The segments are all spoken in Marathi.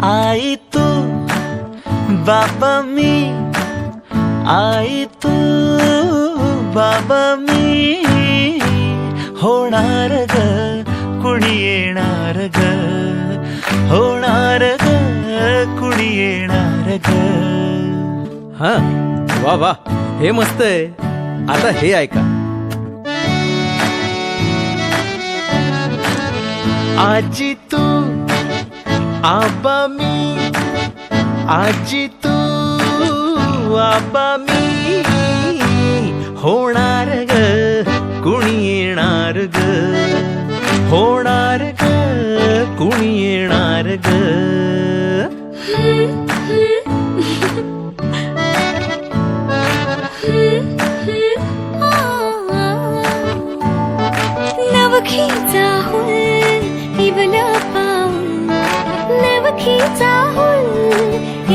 आई तू बाबा मी, आई तू बाबा मी, होणार ग कुणी येणार ग, होणार ग कुणी येणार ग. हा वा वा, हे मस्त आहे. आता हे ऐका. आजी तू आबा मी, आजी तू आबा मी, होणार ग कुणी येणार ग, होणार ग कुणी येणार ग. नवखीचा हुल इवल पाऊल, नवखीचा हुल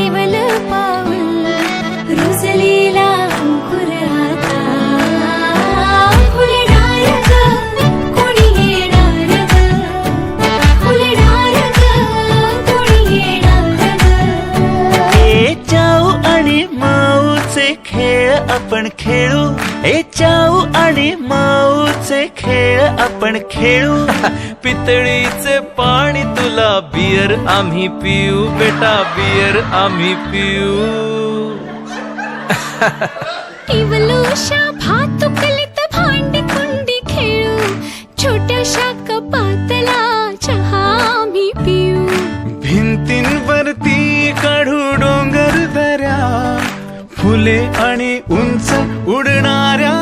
इवल पाऊल, रुजलेला अंकुर आता फुलणार ग कोणी येणार ग, फुलणार ग कोणी येणार ग. ए चाऊ आणि माऊचे खेळ आपण खेळू, ए चाऊ आणि माऊचे खेळ आपण खेळू. पितळीचे पाणी तुला, बियर आम्ही पिऊ बेटा, बियर आम्ही पिऊ. इवलूशा भातुकलीत भांडी कुंडी खेळू, छोट्याशा कपातला चहा आम्ही पिऊ. भिंतींवरती काढू डोंगर दऱ्या, फुले आणि उंच उडणाऱ्या